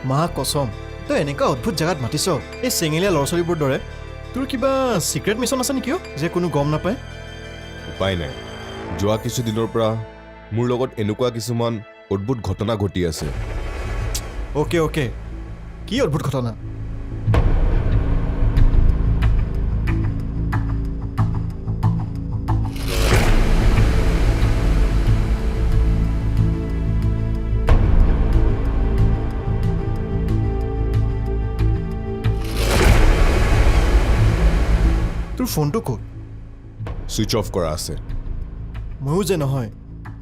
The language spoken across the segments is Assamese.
মা কসম তই এনেকুৱা অদ্ভুত জেগাত মাতিছ এই চেঙেলীয়া ল'ৰা ছোৱালীবোৰ দৰে তোৰ কিবা চিক্ৰেট মিছন আছে নেকি যে কোনো গম নাপায় উপায় নাই যোৱা কিছুদিনৰ পৰা মোৰ লগত এনেকুৱা কিছুমান অদ্ভুত ঘটনা ঘটি আছে অ'কে অ'কে কি অদ্ভুত ঘটনা তোৰ ফোনটো ক'ত ছুইচ অফ কৰা আছে ময়ো যে নহয়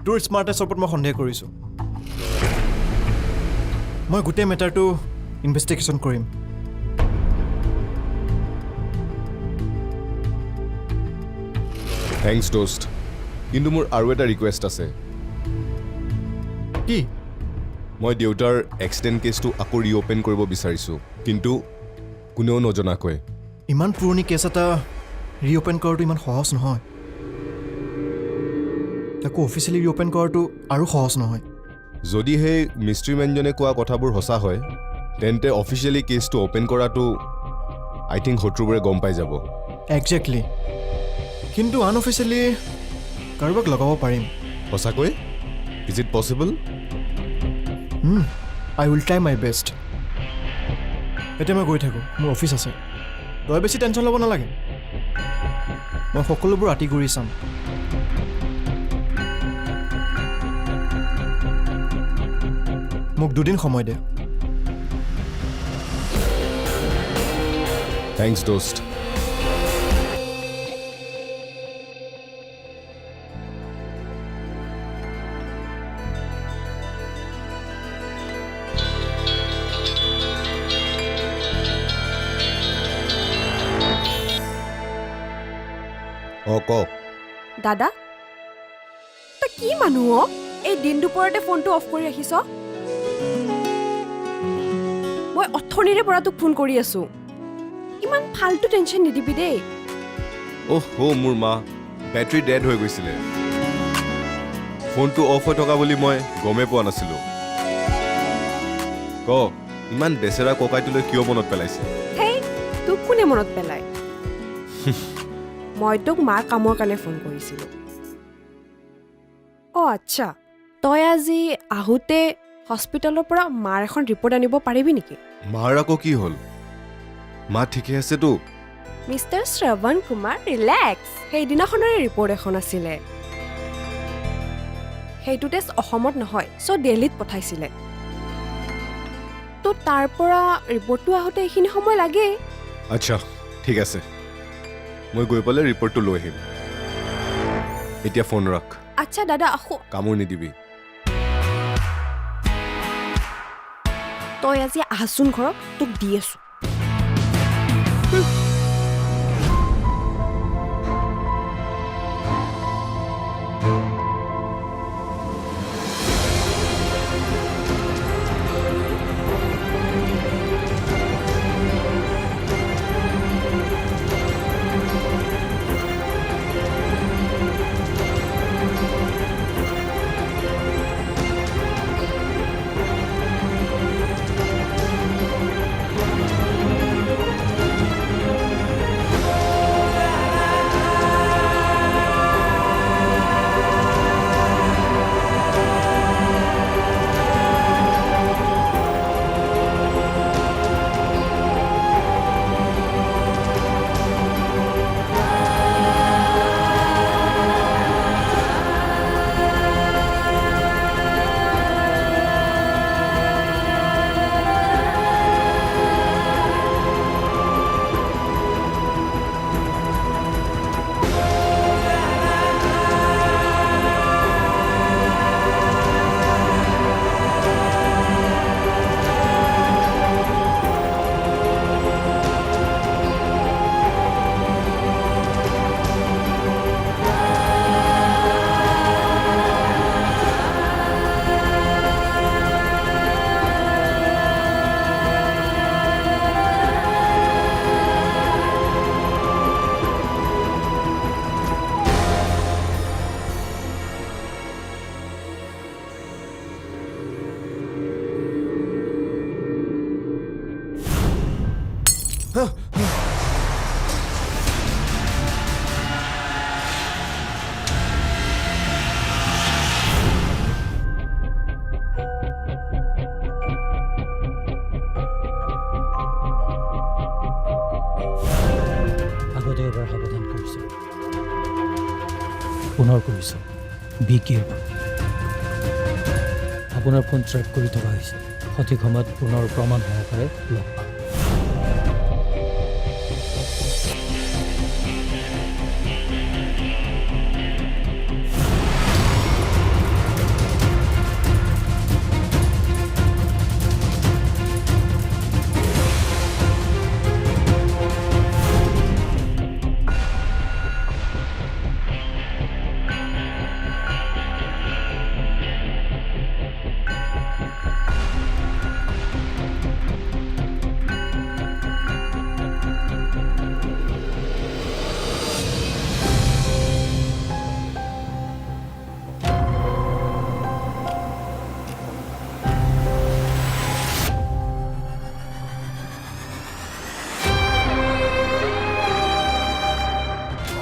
তোৰ স্মাৰ্টেষ্টৰ ওপৰত মই সন্দেহ কৰিছোঁ মই গোটেই মেটাৰটো ইনভেষ্টিগেশ্যন কৰিম থেংকছ দোষ্ট কিন্তু মোৰ আৰু এটা ৰিকুৱেষ্ট আছে কি মই দেউতাৰ এক্সিডেণ্ট কেছটো আকৌ ৰিঅ'পেন কৰিব বিচাৰিছোঁ কিন্তু কোনেও নজনাকৈ ইমান পুৰণি কেছ এটা ৰিঅ'পেন কৰাটো ইমান সহজ নহয় তাকো অফিচিয়েলি ৰিঅ'পেন কৰাটো আৰু সহজ নহয় যদি সেই মিষ্ট্ৰী মেনজনে কোৱা কথাবোৰ সঁচা হয় তেন্তে অফিচিয়েলি কেছটো অ'পেন কৰাটো আই থিংক শত্ৰুবোৰে গম পাই যাব একজেক্টলি কিন্তু আনঅফিচিয়েলি কাৰোবাক লগাব পাৰিম সঁচাকৈ is it possible I will try my best এতিয়া মই গৈ থাকোঁ মোৰ অফিচ আছে তই বেছি টেনশ্যন ল'ব নালাগে মই সকলোবোৰ আঁতি ঘূৰি চাম মোক 2 দিন সময় দে থেংকছ দোষ্ট অঁ ক দাদা তই কি মানুহ এই দিন দুপৰতে ফোনটো অফ কৰি ৰাখিছ মই অথনিৰে পৰা তোক ফোন কৰি আছো ইমান ফাল্টু টেনশ্যন নিদিবি দেই মোৰ মা বেটাৰী ডেড হৈ গৈছিলে ফোনটো অফ হৈ থকা বুলি মই গমেই পোৱা নাছিলোঁ ক ইমান বেচেৰা ককাইটোলৈ কিয় মনত পেলাইছে হেই তোক কোনে মনত পেলায় মই তোক মাৰ কামৰ কাৰণে ফোন কৰিছিলোঁ অঁ আচ্ছা তই আজি আহোঁতে হস্পিটেলৰ পৰা মাৰ এখন ৰিপৰ্ট আনিব পাৰিবি নেকি মাৰ আকৌ কি হ'ল মা ঠিকে আছেতো মিষ্টাৰ শ্ৰৱণ কুমাৰ ৰিলেক্স সেইদিনাখনৰে ৰিপৰ্ট এখন আছিলে সেইটো টেষ্ট অসমত নহয় চ' দিল্লীত পঠাইছিলে তো তাৰ পৰা ৰিপৰ্টটো আহোঁতে এইখিনি সময় লাগেই আচ্ছা ঠিক আছে মই গৈ পেলাই ৰিপৰ্টটো লৈ আহিম এতিয়া ফোন ৰাখ আচ্ছা দাদা আকৌ কামোৰ নিদিবি তই আজি আহচোন ঘৰত তোক দি আছো আগতে এবাৰ সাৱধান কৰিছোঁ, পুনৰ কৰিছোঁ, বি কেয়াৰফুল। আপোনাৰ ফোন ট্ৰেক কৰি থকা হৈছে, সঠিক সময়ত পুনৰ প্ৰমাণ সহকাৰে লগ পাম।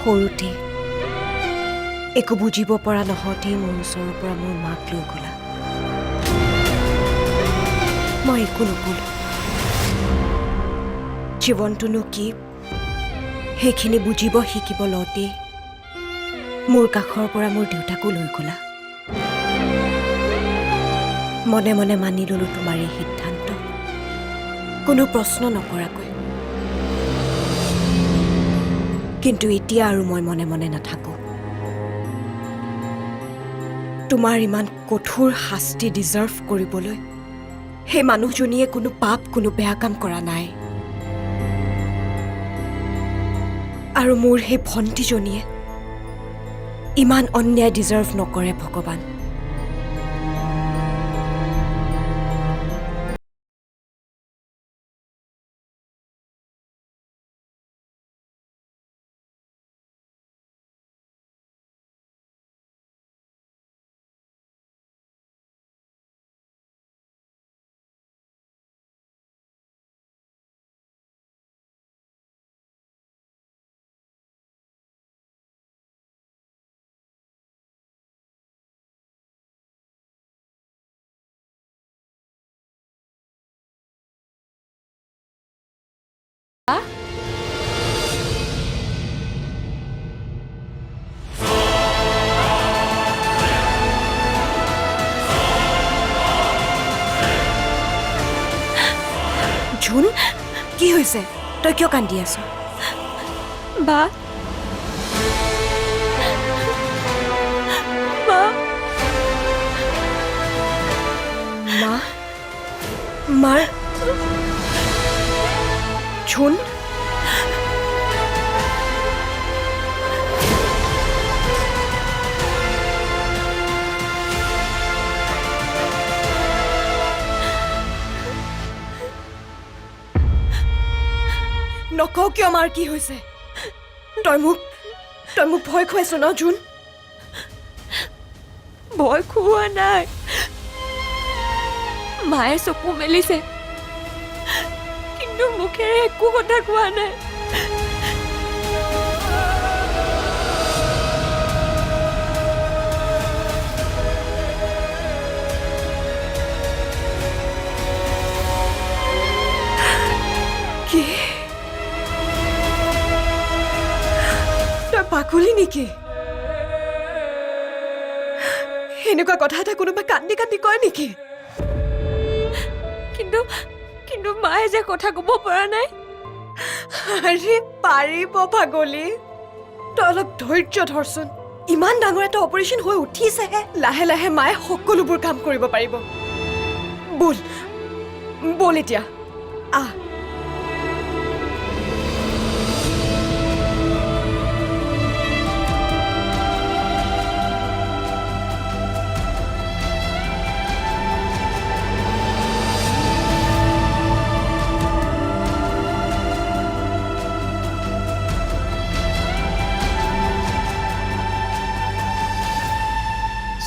সৰুতে একো বুজিব পৰা নহওঁতেই মোৰ ওচৰৰ পৰা মোৰ মাক লৈ গ'লা। মই একো নক'লো। জীৱনটোনো কি সেইখিনি বুজিব শিকিব লওঁতেই মোৰ কাষৰ পৰা মোৰ দেউতাকো লৈ গ'লা। মনে মনে মানি ল'লোঁ তোমাৰ এই সিদ্ধান্ত, কোনো প্ৰশ্ন নকৰাকৈ। কিন্তু এতিয়া আৰু মই মনে মনে নাথাকোঁ। তোমাৰ ইমান কঠোৰ শাস্তি ডিজাৰ্ভ কৰিবলৈ সেই মানুহজনীয়ে কোনো পাপ, কোনো বেয়া কাম কৰা নাই। আৰু মোৰ সেই ভণ্টিজনীয়ে ইমান অন্যায় ডিজাৰ্ভ নকৰে ভগৱান। জোন, কি হৈছে? তই কিয় কান্দি আছ? বা মা মা? মাৰ? জোন? নকওঁ কিয় মাৰ কি হৈছে? তই মোক ভয় খুৱাইছ ন জোন? ভয় খুওৱা নাই, মায়ে চকু মেলিছে, কিন্তু মুখেৰে একো কথা কোৱা নাই। কি? তই পাগলী নেকি? এনেকুৱা কথা এটা কোনোবাই কান্দি কান্দি কয় নেকি? কিন্তু মায়ে যে কথা ক'ব পৰা নাই। আৰে পাৰিব পাগলী, তই অলপ ধৈৰ্য ধৰচোন। ইমান ডাঙৰ এটা অপাৰেশ্যন হৈ উঠিছেহে। লাহে লাহে মায়ে সকলোবোৰ কাম কৰিব পাৰিব। বল এতিয়া আহ।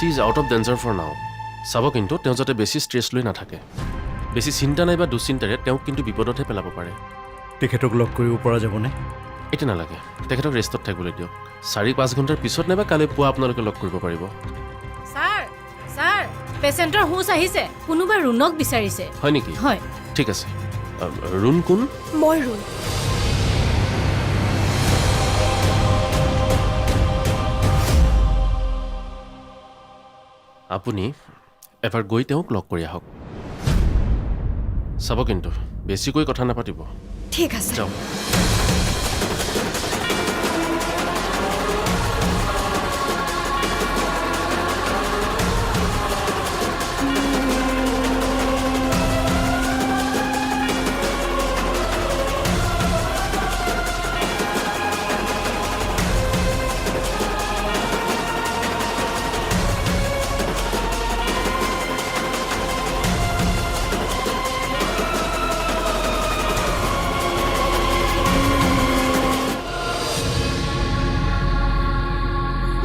She is out of danger for now. চাব কিন্তু তেওঁ যাতে বেছি ষ্ট্ৰেছ লৈ নাথাকে। বেছি চিন্তা নাইবা দুশ্চিন্তাৰে তেওঁক কিন্তু বিপদতহে পেলাব পাৰে। তেখেতক লগ কৰিব পৰা যাবনে? এতিয়া নালাগে, তেখেতক ৰেষ্টত থাকিবলৈ দিয়ক। 4-5 ঘণ্টাৰ পিছত নাইবা কালি পুৱা আপোনালোকে লগ কৰিব পাৰিব। ছাৰ ছাৰ পেচেণ্টৰ হুঁচ আহিছে, কোনোবাই ৰুণক বিচাৰিছে। হয় নেকি? হয়। ঠিক আছে। ৰুণ কোন? মই ৰুণ। আপুনি এবাৰ গৈ তেওঁক লগ কৰি আহক। চাব কিন্তু বেছিকৈ কথা নাপাতিব। ঠিক আছে। যাওক।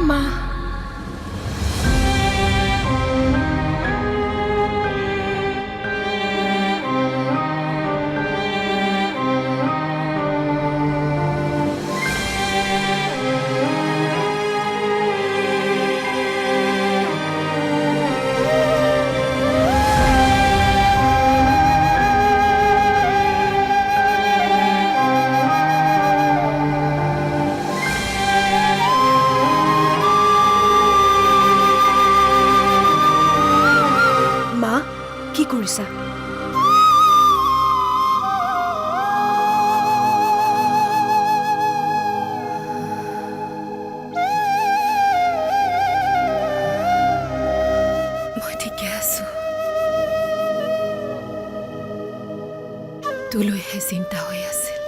মা, মা কি কৰিছা? মই ঠিকে আছো। তোলৈহে চিন্তা হৈ আছিল।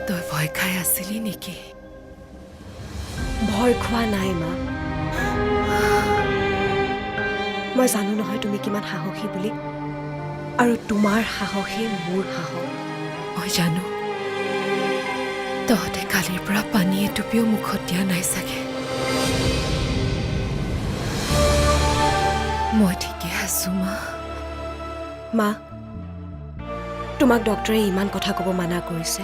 তই ভয় খাই আছিলি নেকি? ভয় খোৱা নাই মা। মই জানো নহয় তুমি কিমান সাহসী বুলি, আৰু তোমাৰ সাহসেই মোৰ সাহস। মই জানো তহঁতে কালিৰ পৰা পানী এটুপিও মুখত দিয়া নাই চাগে। মই ঠিকে আছো মা। মা, তোমাক ডক্টৰে ইমান কথা ক'ব মানা কৰিছে।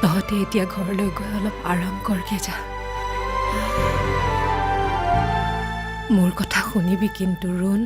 তহঁতে এতিয়া ঘৰলৈ গৈ অলপ আৰাম কৰগে যা। মোৰ কথা শুনিবি কিন্তু ৰুণ।